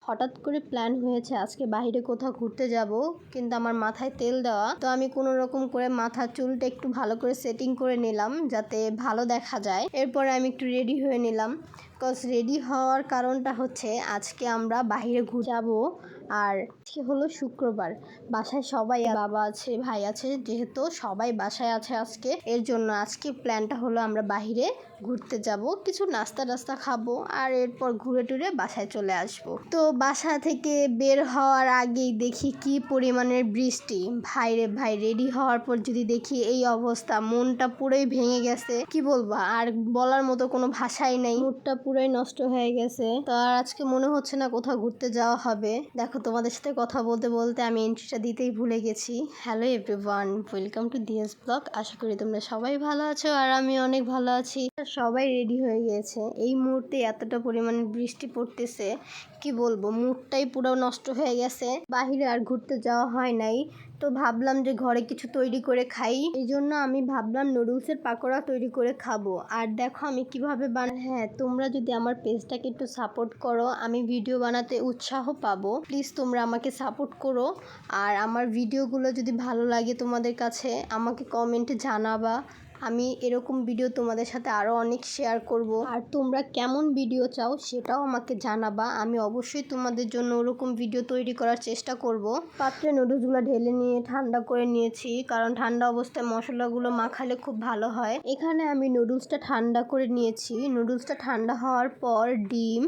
হঠাৎ করে প্ল্যান হয়েছে আজকে বাইরে কোথাও ঘুরতে যাব, কিন্তু আমার মাথায় তেল দেওয়া, তো আমি কোনো রকম করে মাথার চুলটা একটু ভালো করে সেটিং করে নিলাম যাতে ভালো দেখা যায়। এরপরে আমি একটু রেডি হয়ে নিলাম। রেডি হওয়ার কারণটা হচ্ছে আজকে আমরা বাইরে ঘুরে যাব। আর আজকে হলো শুক্রবার, বাসায় সবাই, বাবা আছে, ভাই আছে, যেহেতু সবাই বাসায় আছে আজকে, এর জন্য আজকে প্ল্যানটা হলো আমরা বাইরে ঘুরতে যাব, কিছু নাস্তা টাস্তা খাবো আর এরপর ঘুরে টুরে বাসায় চলে আসব। তো বাসা থেকে বের হওয়ার আগেই দেখি কি পরিমাণের বৃষ্টি। ভাই রে ভাই, রেডি হওয়ার পর যদি দেখি এই অবস্থা, মনটা পুরোই ভেঙে গেছে। কি বলবো, আর বলার মতো কোনো ভাষাই নেই, মুডটা পুরোই নষ্ট হয়ে গেছে। তো আর আজকে মনে হচ্ছে না কোথাও ঘুরতে যাওয়া হবে। দেখো, তোমাদের সাথে কথা বলতে বলতে আমি এন্ট্রিটা দিতেই ভুলে গেছি। Hello everyone, welcome to Dia's blog. আশা করি তোমরা সবাই ভালো আছো আর আমি অনেক ভালো আছি। সবাই রেডি হয়ে গিয়েছে। এই মুহূর্তে এতটা পরিমাণে বৃষ্টি পড়তেছে, কি বলবো, মুডটাই পুরো নষ্ট হয়ে গেছে। বাহিরে আর ঘুরতে যাওয়া হয় নাই, তো ভাবলাম যে ঘরে কিছু তৈরি করে খাই। এই জন্য আমি ভাবলাম নুডলসের পাকোড়া তৈরি করে খাবো। আর দেখো আমি কিভাবে হ্যাঁ, তোমরা যদি আমার পেজটাকে একটু সাপোর্ট করো, আমি ভিডিও বানাতে উৎসাহ পাবো। প্লিজ তোমরা আমাকে সাপোর্ট করো। আর আমার ভিডিওগুলো যদি ভালো লাগে তোমাদের কাছে, আমাকে কমেন্টে জানাবা। আমি এরকম ভিডিও তোমাদের সাথে আরও অনেক শেয়ার করব। আর তোমরা কেমন ভিডিও চাও সেটাও আমাকে জানাবা। আমি অবশ্যই তোমাদের জন্য ওরকম ভিডিও তৈরি করার চেষ্টা করব। পাত্রে নুডলসগুলো ঢেলে নিয়ে ঠান্ডা করে নিয়েছি, কারণ ঠান্ডা অবস্থায় মশলাগুলো মাখালে খুব ভালো হয়। এখানে আমি নুডলসটা ঠান্ডা করে নিয়েছি। নুডলসটা ঠান্ডা হওয়ার পর ডিম,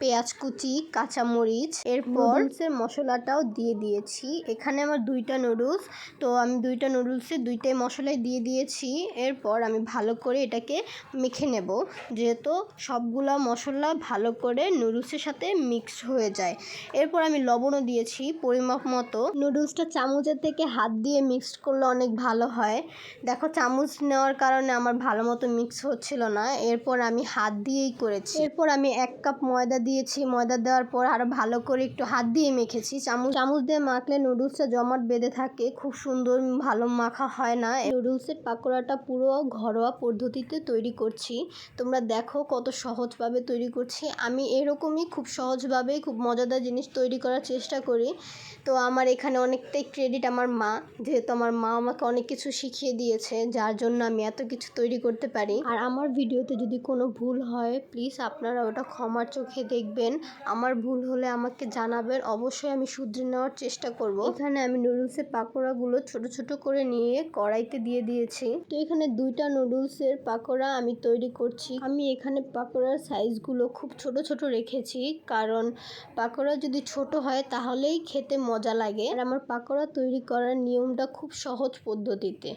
পেঁয়াজ কুচি, কাঁচামরিচ, এরপর নুডলসের মশলাটাও দিয়ে দিয়েছি। এখানে আমার 2টা নুডলস, তো আমি 2টা নুডলসে 2টাই মশলাই দিয়ে দিয়েছি। এরপর আমি ভালো করে এটাকে মেখে নেব, যেহেতু সবগুলা মশলা ভালো করে নুডলসের সাথে মিক্স হয়ে যায়। এরপর আমি লবণও দিয়েছি পরিমাপ মতো। নুডলসটা চামচের থেকে হাত দিয়ে মিক্সড করলে অনেক ভালো হয়। দেখো, চামচ নেওয়ার কারণে আমার ভালো মতো মিক্স হচ্ছিল না, এরপর আমি হাত দিয়েই করেছি। এরপর আমি 1 কাপ ময়দা দিয়েছি। ময়দা দেওয়ার পর আরো ভালো করে একটু হাত দিয়ে মেখেছি। চামচ দিয়ে মাখলে নুডলসটা জমাট বেঁধে থাকে, খুব সুন্দর ভালো মাখা হয় না। নুডলসের পাকোড়াটা পুরো ঘরোয়া পদ্ধতিতে তৈরি করছি। তোমরা দেখো কত সহজভাবে তৈরি করছি। আমি এরকমই খুব সহজভাবে খুব মজাদার জিনিস তৈরি করার চেষ্টা করি। তো আমার এখানে অনেকটাই ক্রেডিট আমার মা, যেহেতু আমার মা আমাকে অনেক কিছু শিখিয়ে দিয়েছে, যার জন্য আমি এত কিছু তৈরি করতে পারি। আর আমার ভিডিওতে যদি কোনো ভুল হয়, প্লিজ আপনারা ওটা ক্ষমার চোখে দেখবেন। আমার ভুল হলে আমাকে জানাবেন, অবশ্যই আমি শুধরে নেওয়ার চেষ্টা করব। এখানে আমি নুডলসের পাকোড়াগুলো ছোট ছোট করে নিয়ে কড়াইতে দিয়ে দিয়েছি। তো এখানে 2টা নুডলসের পাকোড়া আমি তৈরি করছি। আমি এখানে পাকোড়ার সাইজগুলো খুব ছোট ছোট রেখেছি, কারণ পাকোড়া যদি ছোট হয় তাহলেই খেতে মজা লাগে। আর আমার পাকোড়া তৈরি করার নিয়মটা খুব সহজ পদ্ধতিতে,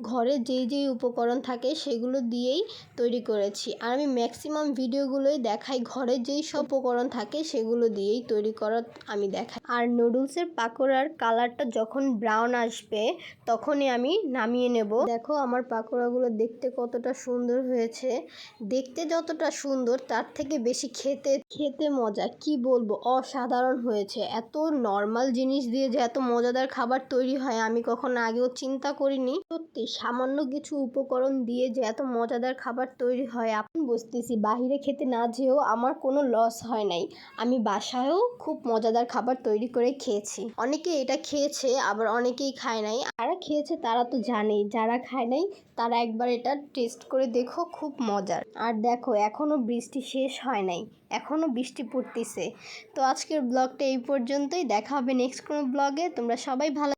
ঘরে যেই যেই উপকরণ থাকে সেগুলো দিয়েই তৈরি করেছি। আর আমি ম্যাক্সিমাম ভিডিওগুলোই দেখাই ঘরে যেই সব উপকরণ থাকে সেগুলো দিয়েই তৈরি করা আমি দেখাই। আর নুডলসের পাকোড়ার কালারটা যখন ব্রাউন আসবে তখনই আমি নামিয়ে নেব। দেখো আমার পাকোড়াগুলো দেখতে কতটা সুন্দর হয়েছে। দেখতে যতটা সুন্দর তার থেকে বেশি খেতে মজা, কি বলবো, অসাধারণ হয়েছে। এত নর্মাল জিনিস দিয়ে যে এত মজাদার খাবার তৈরি হয় আমি কখনো আগেও চিন্তা করিনি। সত্যি সামান্য কিছু উপকরণ দিয়ে যে এত মজাদার খাবার তৈরি হয়, আপনি বুঝতেছি বাহিরে খেতে না যেও আমার কোনো লস হয় নাই। আমি বাসায়ও খুব মজাদার খাবার তৈরি করে খেয়েছি। অনেকে এটা খেয়েছে, আবার অনেকেই খায় নাই। যারা খেয়েছে তারা তো জানেই, যারা খায় নাই তারা একবার এটা টেস্ট করে দেখো, খুব মজার। আর দেখো এখনো বৃষ্টি শেষ হয় নাই, এখনো বৃষ্টি পড়তেছে। তো আজকের ব্লগটা এই পর্যন্তই, দেখা হবে নেক্সট কোনো ব্লগে। তোমরা সবাই ভালো